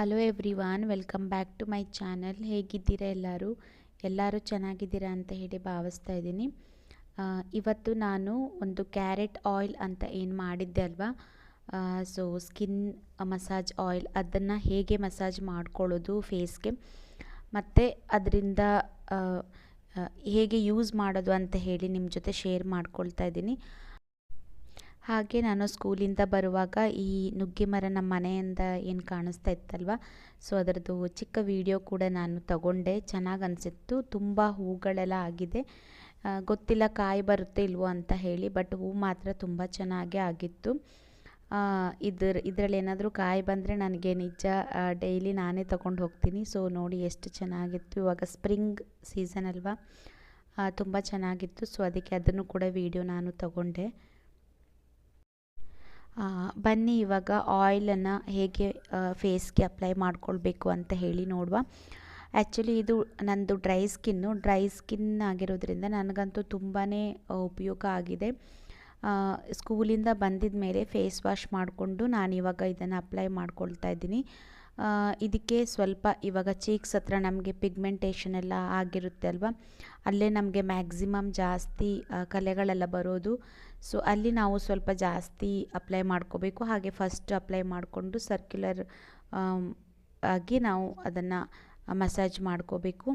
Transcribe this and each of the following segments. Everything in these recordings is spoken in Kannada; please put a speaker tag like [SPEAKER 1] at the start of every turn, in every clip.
[SPEAKER 1] Hello everyone, welcome back to my channel. ಹೇಗಿದ್ದೀರಾ ಎಲ್ಲರೂ ಚೆನ್ನಾಗಿದ್ದೀರಾ ಅಂತ ಹೇಳಿ ಭಾವಿಸ್ತಾ ಇದ್ದೀನಿ. ಇವತ್ತು ನಾನು ಒಂದು ಕ್ಯಾರೆಟ್ ಆಯಿಲ್ ಅಂತ ಏನು ಮಾಡಿದ್ದೆ ಅಲ್ವಾ, ಸೊ ಸ್ಕಿನ್ ಮಸಾಜ್ ಆಯಿಲ್, ಅದನ್ನು ಹೇಗೆ ಮಸಾಜ್ ಮಾಡ್ಕೊಳ್ಳೋದು ಫೇಸ್ಗೆ ಮತ್ತು ಅದರಿಂದ ಹೇಗೆ ಯೂಸ್ ಮಾಡೋದು ಅಂತ ಹೇಳಿ ನಿಮ್ಮ ಜೊತೆ ಶೇರ್ ಮಾಡ್ಕೊಳ್ತಾ ಇದ್ದೀನಿ. ಹಾಗೆ ನಾನು ಸ್ಕೂಲಿಂದ ಬರುವಾಗ ಈ ನುಗ್ಗೆ ಮರ ನಮ್ಮ ಮನೆಯಿಂದ ಏನು ಕಾಣಿಸ್ತಾ ಇತ್ತಲ್ವ, ಸೊ ಅದರದ್ದು ಚಿಕ್ಕ ವಿಡಿಯೋ ಕೂಡ ನಾನು ತಗೊಂಡೆ. ಚೆನ್ನಾಗಿ ಅನಿಸಿತ್ತು. ತುಂಬ ಹೂಗಳೆಲ್ಲ ಆಗಿದೆ. ಗೊತ್ತಿಲ್ಲ ಕಾಯಿ ಬರುತ್ತೆ ಇಲ್ವೋ ಅಂತ ಹೇಳಿ, ಬಟ್ ಹೂ ಮಾತ್ರ ತುಂಬ ಚೆನ್ನಾಗೇ ಆಗಿತ್ತು. ಇದರಲ್ಲಿ ಏನಾದರೂ ಕಾಯಿ ಬಂದರೆ ನನಗೆ ನಿಜ ಡೈಲಿ ನಾನೇ ತೊಗೊಂಡು ಹೋಗ್ತೀನಿ. ಸೊ ನೋಡಿ ಎಷ್ಟು ಚೆನ್ನಾಗಿತ್ತು. ಇವಾಗ ಸ್ಪ್ರಿಂಗ್ ಸೀಸನ್ ಅಲ್ವಾ, ತುಂಬ ಚೆನ್ನಾಗಿತ್ತು. ಸೊ ಅದಕ್ಕೆ ಅದನ್ನು ಕೂಡ ವಿಡಿಯೋ ನಾನು ತಗೊಂಡೆ. ಬನ್ನಿ ಇವಾಗ ಆಯಿಲನ್ನು ಹೇಗೆ ಫೇಸ್ಗೆ ಅಪ್ಲೈ ಮಾಡ್ಕೊಳ್ಬೇಕು ಅಂತ ಹೇಳಿ ನೋಡುವ. ಆ್ಯಕ್ಚುಲಿ ಇದು ನಂದು ಡ್ರೈ ಸ್ಕಿನ್ ಆಗಿರೋದ್ರಿಂದ ನನಗಂತೂ ತುಂಬಾ ಉಪಯೋಗ ಆಗಿದೆ. ಸ್ಕೂಲಿಂದ ಬಂದಿದ ಮೇಲೆ ಫೇಸ್ ವಾಶ್ ಮಾಡಿಕೊಂಡು ನಾನಿವಾಗ ಇದನ್ನು ಅಪ್ಲೈ ಮಾಡ್ಕೊಳ್ತಾ ಇದ್ದೀನಿ. ಇದಕ್ಕೆ ಸ್ವಲ್ಪ ಇವಾಗ ಚೀಕ್ಸ್ ಹತ್ರ ನಮಗೆ ಪಿಗ್ಮೆಂಟೇಷನ್ ಎಲ್ಲ ಆಗಿರುತ್ತೆ ಅಲ್ವಾ, ಅಲ್ಲೇ ನಮಗೆ ಮ್ಯಾಕ್ಸಿಮಮ್ ಜಾಸ್ತಿ ಕಲೆಗಳೆಲ್ಲ ಬರೋದು. ಸೊ ಅಲ್ಲಿ ನಾವು ಸ್ವಲ್ಪ ಜಾಸ್ತಿ ಅಪ್ಲೈ ಮಾಡ್ಕೋಬೇಕು. ಹಾಗೆ ಫಸ್ಟ್ ಅಪ್ಲೈ ಮಾಡಿಕೊಂಡು ಸರ್ಕ್ಯುಲರ್ ಆಗಿ ನಾವು ಅದನ್ನು ಮಸಾಜ್ ಮಾಡ್ಕೋಬೇಕು.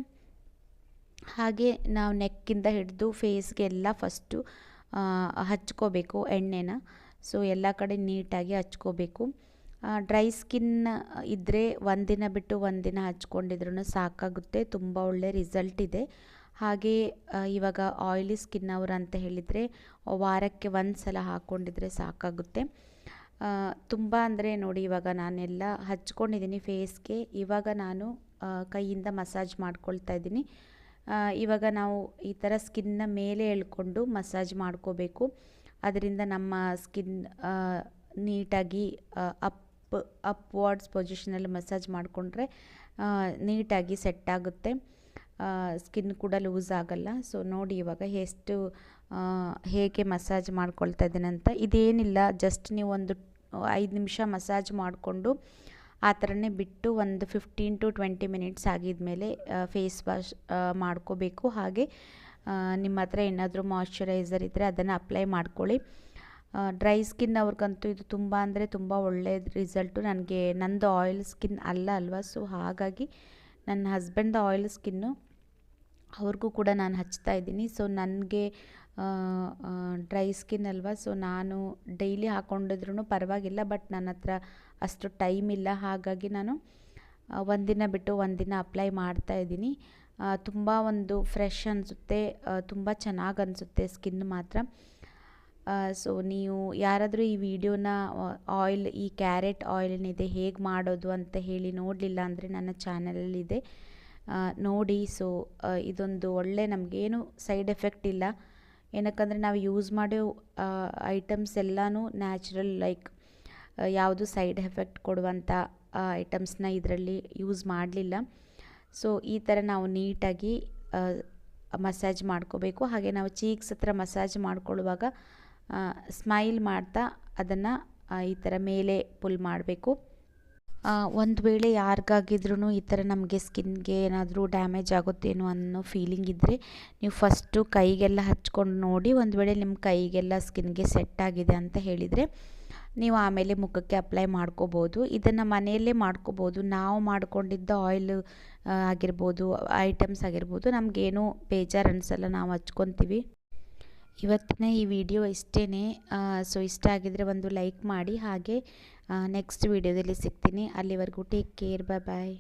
[SPEAKER 1] ಹಾಗೆ ನಾವು ನೆಕ್ಕಿಂದ ಹಿಡಿದು ಫೇಸ್ಗೆಲ್ಲ ಫಸ್ಟು ಹಚ್ಕೋಬೇಕು ಎಣ್ಣೆನ. ಸೊ ಎಲ್ಲ ಕಡೆ ನೀಟಾಗಿ ಹಚ್ಕೋಬೇಕು. ಡ್ರೈ ಸ್ಕಿನ್ ಇದ್ದರೆ ಒಂದಿನ ಬಿಟ್ಟು ಒಂದಿನ ಹಚ್ಕೊಂಡಿದ್ರೂ ಸಾಕಾಗುತ್ತೆ. ತುಂಬ ಒಳ್ಳೆ ರಿಸಲ್ಟ್ ಇದೆ. ಹಾಗೆ ಇವಾಗ ಆಯಿಲಿ ಸ್ಕಿನ್ ಅವರು ಅಂತ ಹೇಳಿದರೆ ವಾರಕ್ಕೆ ಒಂದು ಸಲ ಹಾಕ್ಕೊಂಡಿದ್ರೆ ಸಾಕಾಗುತ್ತೆ. ತುಂಬ ಅಂದರೆ ನೋಡಿ, ಇವಾಗ ನಾನೆಲ್ಲ ಹಚ್ಕೊಂಡಿದ್ದೀನಿ ಫೇಸ್ಗೆ. ಇವಾಗ ನಾನು ಕೈಯಿಂದ ಮಸಾಜ್ ಮಾಡ್ಕೊಳ್ತಾ ಇದ್ದೀನಿ. ಇವಾಗ ನಾವು ಈ ಥರ ಸ್ಕಿನ್ನ ಮೇಲೆ ಎಳ್ಕೊಂಡು ಮಸಾಜ್ ಮಾಡ್ಕೋಬೇಕು. ಅದರಿಂದ ನಮ್ಮ ಸ್ಕಿನ್ ನೀಟಾಗಿ ಅಪ್ವರ್ಡ್ಸ್ ಪೊಸಿಷನಲ್ಲಿ ಮಸಾಜ್ ಮಾಡಿಕೊಂಡ್ರೆ ನೀಟಾಗಿ ಸೆಟ್ ಆಗುತ್ತೆ. ಸ್ಕಿನ್ ಕೂಡ ಲೂಸ್ ಆಗಲ್ಲ. ಸೊ ನೋಡಿ ಇವಾಗ ಹೇಗೆ ಮಸಾಜ್ ಮಾಡ್ಕೊಳ್ತಾ ಇದ್ದೀನಿ ಅಂತ. ಇದೇನಿಲ್ಲ, ಜಸ್ಟ್ ನೀವು ಒಂದು 5 ನಿಮಿಷ ಮಸಾಜ್ ಮಾಡಿಕೊಂಡು ಆ ಥರನೇ ಬಿಟ್ಟು ಒಂದು 15 to 20 ಮಿನಿಟ್ಸ್ ಆಗಿದ್ಮೇಲೆ ಫೇಸ್ ವಾಶ್ ಮಾಡ್ಕೋಬೇಕು. ಹಾಗೆ ನಿಮ್ಮ ಹತ್ರ ಏನಾದರೂ ಮಾಯ್ಶ್ಚರೈಸರ್ ಇದ್ದರೆ ಅದನ್ನು ಅಪ್ಲೈ ಮಾಡ್ಕೊಳ್ಳಿ. ಡ್ರೈ ಸ್ಕಿನ್ ಅವ್ರಿಗಂತೂ ಇದು ತುಂಬ ಅಂದರೆ ತುಂಬ ಒಳ್ಳೆಯ ರಿಸಲ್ಟು. ನಂದು ಆಯಿಲ್ ಸ್ಕಿನ್ ಅಲ್ವಾ, ಸೊ ಹಾಗಾಗಿ ನನ್ನ ಹಸ್ಬೆಂಡ್ ಆಯಿಲ್ ಸ್ಕಿನ್ನು, ಅವ್ರಿಗೂ ಕೂಡ ನಾನು ಹಚ್ತಾ ಇದ್ದೀನಿ. ಸೊ ನನಗೆ ಡ್ರೈ ಸ್ಕಿನ್ ಅಲ್ವಾ, ಸೊ ನಾನು ಡೈಲಿ ಹಾಕ್ಕೊಂಡಿದ್ರೂ ಪರವಾಗಿಲ್ಲ, ಬಟ್ ನನ್ನ ಹತ್ರ ಅಷ್ಟು ಟೈಮ್ ಇಲ್ಲ. ಹಾಗಾಗಿ ನಾನು ಒಂದಿನ ಬಿಟ್ಟು ಒಂದಿನ ಅಪ್ಲೈ ಮಾಡ್ತಾ ಇದ್ದೀನಿ. ತುಂಬ ಒಂದು ಫ್ರೆಶ್ ಅನಿಸುತ್ತೆ, ತುಂಬ ಚೆನ್ನಾಗಿ ಅನಿಸುತ್ತೆ ಸ್ಕಿನ್ ಮಾತ್ರ. ಸೊ ನೀವು ಯಾರಾದರೂ ಈ ವಿಡಿಯೋನ ಈ ಕ್ಯಾರೆಟ್ ಆಯಿಲ್ನಿದೆ ಹೇಗೆ ಮಾಡೋದು ಅಂತ ಹೇಳಿ ನೋಡಲಿಲ್ಲ ಅಂದರೆ ನನ್ನ ಚಾನಲಲ್ಲಿದೆ, ನೋಡಿ. ಸೊ ಇದೊಂದು ಒಳ್ಳೆ, ನಮಗೇನು ಸೈಡ್ ಎಫೆಕ್ಟ್ ಇಲ್ಲ. ಏನಕ್ಕಂದರೆ ನಾವು ಯೂಸ್ ಮಾಡೋ ಐಟಮ್ಸ್ ಎಲ್ಲನೂ ನ್ಯಾಚುರಲ್, ಲೈಕ್ ಯಾವುದು ಸೈಡ್ ಎಫೆಕ್ಟ್ ಕೊಡುವಂಥ ಐಟಮ್ಸ್ನ ಇದರಲ್ಲಿ ಯೂಸ್ ಮಾಡಲಿಲ್ಲ. ಸೊ ಈ ಥರ ನಾವು ನೀಟಾಗಿ ಮಸಾಜ್ ಮಾಡ್ಕೋಬೇಕು. ಹಾಗೆ ನಾವು ಚೀಕ್ಸ್ ಹತ್ರ ಮಸಾಜ್ ಮಾಡ್ಕೊಳ್ಳುವಾಗ ಸ್ಮೈಲ್ ಮಾಡ್ತಾ ಅದನ್ನು ಈ ಥರ ಮೇಲೆ ಪುಲ್ ಮಾಡಬೇಕು. ಒಂದು ವೇಳೆ ಯಾರಿಗಾಗಿದ್ರೂ ಈ ಥರ ನಮಗೆ ಸ್ಕಿನ್ಗೆ ಏನಾದರೂ ಡ್ಯಾಮೇಜ್ ಆಗುತ್ತೇನೋ ಅನ್ನೋ ಫೀಲಿಂಗ್ ಇದ್ದರೆ ನೀವು ಫಸ್ಟು ಕೈಗೆಲ್ಲ ಹಚ್ಕೊಂಡು ನೋಡಿ. ಒಂದು ವೇಳೆ ನಿಮ್ಮ ಕೈಗೆಲ್ಲ ಸ್ಕಿನ್ಗೆ ಸೆಟ್ ಆಗಿದೆ ಅಂತ ಹೇಳಿದರೆ ನೀವು ಆಮೇಲೆ ಮುಖಕ್ಕೆ ಅಪ್ಲೈ ಮಾಡ್ಕೋಬೋದು. ಇದನ್ನು ಮನೆಯಲ್ಲೇ ಮಾಡ್ಕೋಬೋದು. ನಾವು ಮಾಡ್ಕೊಂಡಿದ್ದ ಆಯಿಲ್ ಆಗಿರ್ಬೋದು, ಐಟಮ್ಸ್ ಆಗಿರ್ಬೋದು, ನಮಗೇನು ಬೇಜಾರು ಅನಿಸಲ್ಲ, ನಾವು ಹಚ್ಕೊತೀವಿ. ಇವತ್ತಿನ ಈ ವಿಡಿಯೋ ಇಷ್ಟೇ. ಸೊ ಇಷ್ಟ ಆಗಿದರೆ ಒಂದು ಲೈಕ್ ಮಾಡಿ. ಹಾಗೆ ನೆಕ್ಸ್ಟ್ ವಿಡಿಯೋದಲ್ಲಿ ಸಿಗ್ತೀನಿ. ಅಲ್ಲಿವರೆಗೂ ಟೇಕ್ ಕೇರ್, ಬಾಯ್.